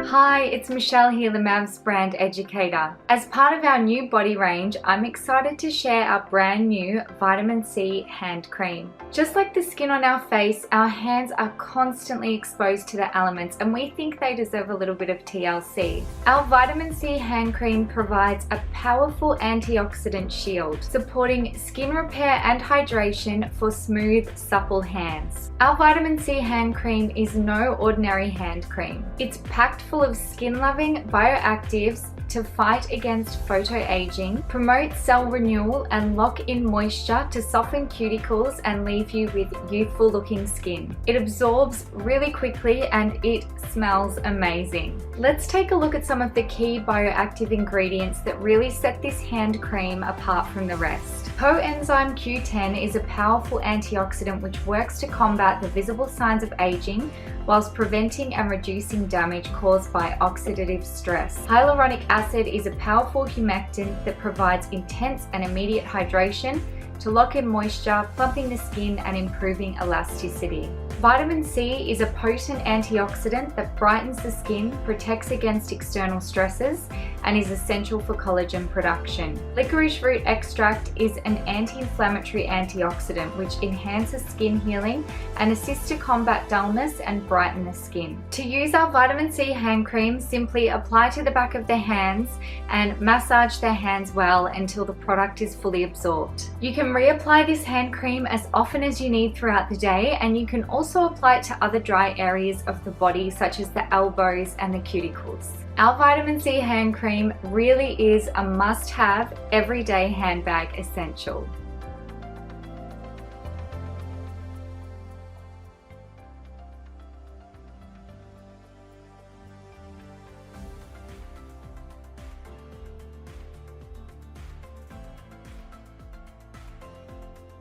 Hi, it's Michelle here, LAMAV's brand educator. As part of our new body range, I'm excited to share our brand new Vitamin C hand cream. Just like the skin on our face, our hands are constantly exposed to the elements and we think they deserve a little bit of TLC. Our Vitamin C hand cream provides a powerful antioxidant shield, supporting skin repair and hydration for smooth, supple hands. Our Vitamin C hand cream is no ordinary hand cream. It's packed full of skin-loving bioactives to fight against photoaging, promote cell renewal and lock in moisture to soften cuticles and leave you with youthful looking skin. It absorbs really quickly and it smells amazing. Let's take a look at some of the key bioactive ingredients that really set this hand cream apart from the rest. CoEnzyme Q10 is a powerful antioxidant which works to combat the visible signs of aging whilst preventing and reducing damage caused by oxidative stress. Hyaluronic acid is a powerful humectant that provides intense and immediate hydration to lock in moisture, plumping the skin and improving elasticity. Vitamin C is a potent antioxidant that brightens the skin, protects against external stressors, and is essential for collagen production. Licorice root extract is an anti-inflammatory antioxidant which enhances skin healing and assists to combat dullness and brighten the skin. To use our Vitamin C hand cream, simply apply to the back of the hands and massage the hands well until the product is fully absorbed. You can reapply this hand cream as often as you need throughout the day, and you can also apply it to other dry areas of the body such as the elbows and the cuticles. Our Vitamin C hand cream really is a must-have everyday handbag essential.